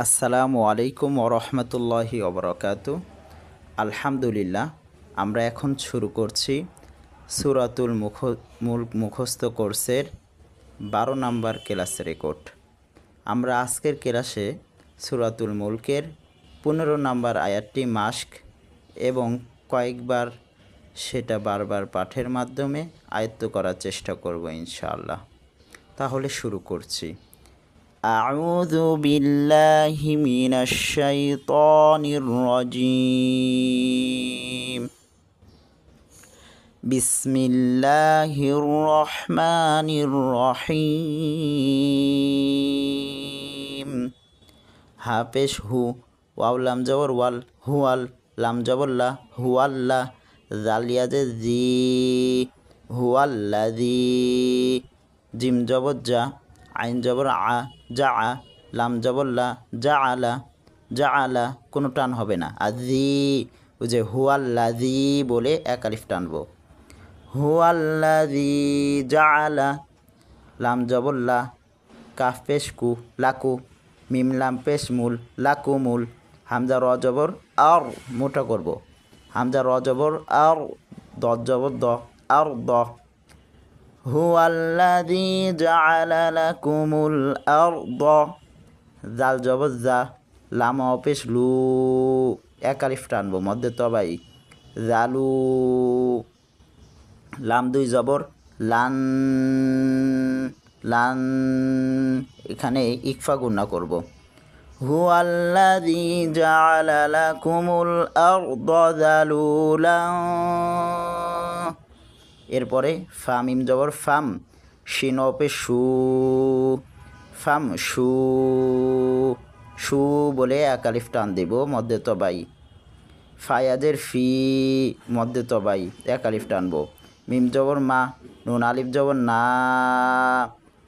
আসসালামু আলাইকুম ওরহমতুল্লাহি ওবরাকাতু। আলহামদুলিল্লাহ, আমরা এখন শুরু করছি সূরাতুল মুলক মুখস্থ কোর্সের 12 নম্বর ক্লাস রেকর্ড। আমরা আজকের ক্লাসে সূরাতুল মুলকের 15 নম্বর আয়াতটি মাস্ক এবং কয়েকবার সেটা বারবার পাঠের মাধ্যমে আয়ত্ত করার চেষ্টা করব ইনশাআল্লাহ। তাহলে শুরু করছি। أعوذ بالله من الشيطان الرجيم. بسم الله الرحمن الرحيم. হাফেশ হু, ওয়াও লাম জবর ওয়াল, হুয়াল, লাম জবর লা, হুয়াল্লা, জালিয়াজে জি, হুয়াল্লাযী, জিম জবর জা, আইন জবর আ, যা আ, লাম জবর লা, যা আলা, যা আলা, কোনো টান হবে না। আজি, ওই যে হুয়াল্লাযী বলে এক আলিফ টানবো। হুয়াল্লাযী যা আলা, লাম জবর লা, কাফ পেশ কু, লাকু, মিম লাম পেশ মুল, লাকু মুল, হামজা র জবর আর, মোটা করব। হামজা র জবর আর, দ জবর দ, আর দ। হুয়াল্লাযী জাআলা লাকুমুল আরদ, জাল জবর জা, লাম পেশ লু, এক আলিফ টানবো মধ্যে তবাই, জালু, লাম দুই জবর লান, লান, এখানে ইকফা গুণা করব। হুয়াল্লাযী জাআলা লাকুমুল আরদ যালুলান, এরপরে ফা মিম জবর ফাম, শিন পে শু, ফাম শু, শু বলে এক আলিফ টান দেব মধ্যে তবাই। ফায়াজের ফি, মধ্যে তবাই এক আলিফ টানবো। মিম জবর মা, নুন আলিফ জবর না,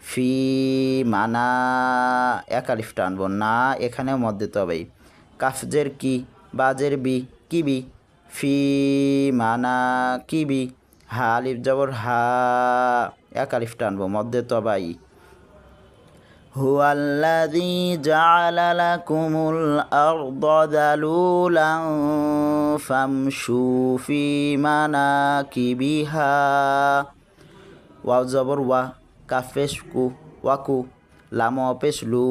ফি মানা, এক আলিফ টানবো না, এখানেও মধ্যে তবাই। কাফজের কি, বাজের বি, কিবি, ফি মানা কিবি, হা আলিফ জবর হা, এক আলিফ টানবো মধ্যে তবাই। হুয়াল্লাযী জাআলা লাকুমুল আরদ যালুলান ফামশু ফি মানাকিবিহা, ওয়াও জবর ওয়া, কাফ পেশ কু, ওয়াকু, লাম পেশ লু,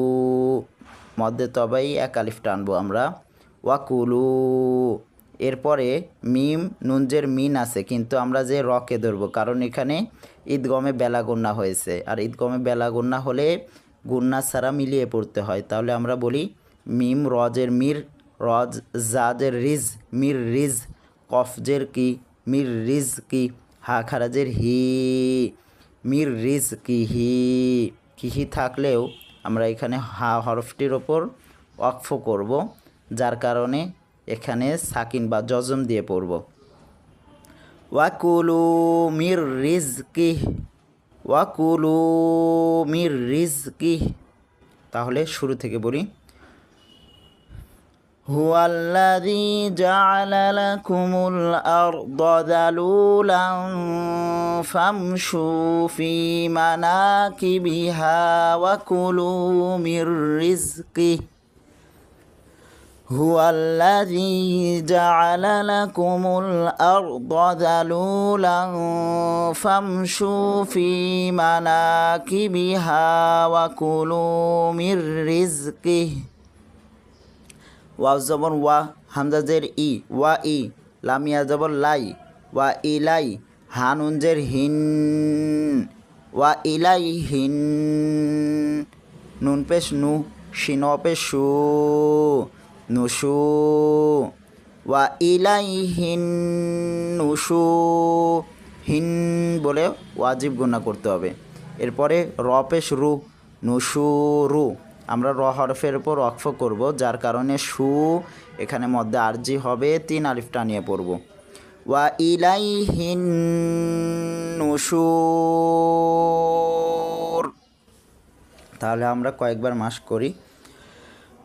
মধ্যে তবাই এক আলিফ টানবো আমরা, ওয়াকুলু। এরপরে মিম নুনজের মিন আছে, কিন্তু আমরা যে রকে ধরবো, কারণ এখানে ঈদগমে বেলা গুন্না হয়েছে, আর ঈদগমে বেলা গুন্না হলে গুন্না ছাড়া মিলিয়ে পড়তে হয়। তাহলে আমরা বলি মিম রজের মির, রজ জাজের রিজ, মির রিজ, কফজের কি, মির রিজ কি, হা খারাজের হি, মির রিজ কি হি। কিহি থাকলেও আমরা এখানে হা হরফটির ওপর ওয়াকফ করব, যার কারণে এখানে সাকিন বা জজম দিয়ে পড়ব। ওয়াকুলু মির রিজকিহ, ওয়াকুলু মির রিজকিহ। তাহলে শুরু থেকে বলি। হুয়াল্লাযী জাআলা লাকুমুল আরদ যালুলান ফামশু ফি মানাকিবিহা ওয়াকুলু মির রিজকিহ। হুয়াল্লাযী জাআলা লাকুমুল আরদ যালুলান ফামশু ফি মানাকিবিহা ওয়াকুলু মির রিজকিহ। ওয়াও জবর ওয়া, হামজা জের ই, ওয়া ই, লামিয়া জবর লাই, ওয়া ইলাই, হানুন জের হিন, ওয়া ইলাই হিন, নুন পেশ নু, শিন পেশ শু, নুশু, ওয়া ইলাই হিন নুশু, হিন বলে ওয়াজিব গুণা করতে হবে। এরপরে র পেশ রু, নুশু রু, আমরা র হরফের উপর ওয়াকফ করব, যার কারণে শু এখানে মধ্যে আরজি হবে, 3 আলিফ টানিয়ে পড়ব। ওয়া ইলাইহিন নুশুর। তাহলে আমরা কয়েকবার মাস করি।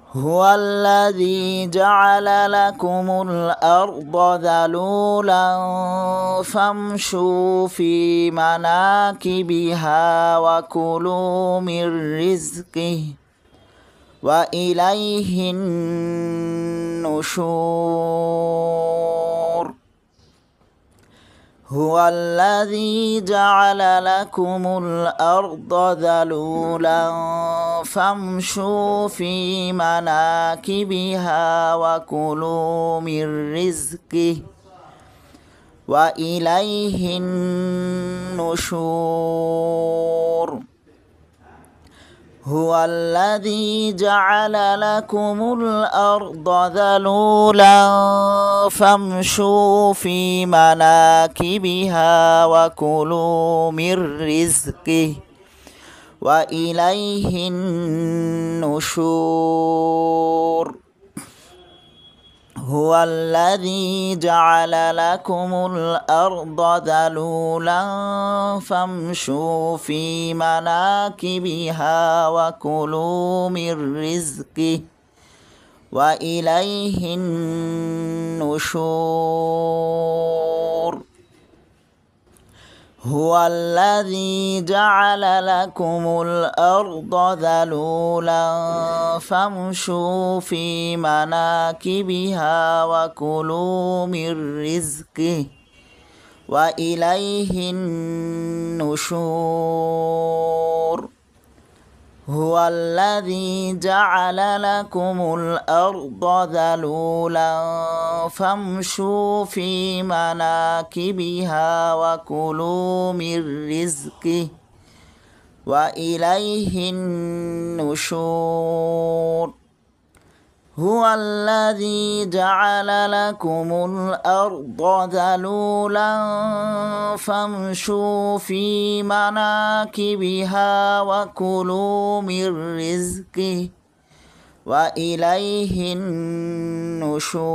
হুয়াল্লাযী জাআলা লাকুমুল আরদ যালুলান ফামশু ফি মানাকিবিহা ওয়া কুলু মির রিজকিহি وإليه النشور هو الذي جعل لكم الأرض ذلولا فامشوا في مناكبها وكلوا من رزقه وإليه النشور هو الذي جعل لكم الأرض ذلولا فامشوا في مناكبها وكلوا من رزقه وإليه النشور هو الذي جعل لكم الأرض ذلولا فامشوا في مناكبها وكلوا من رزقه وإليه النشور هو الذي جعل لكم الأرض ذلولا فامشوا في مناكبها وكلوا من رزقه وإليه النشور هو الذي جعل لكم الأرض ذلولا فامشوا في مناكبها وكلوا من رزقه وإليه النشور هو الذي جعل لكم الأرض ذلولا فامشوا في مناكبها وكلوا من رزقه وإليه النشور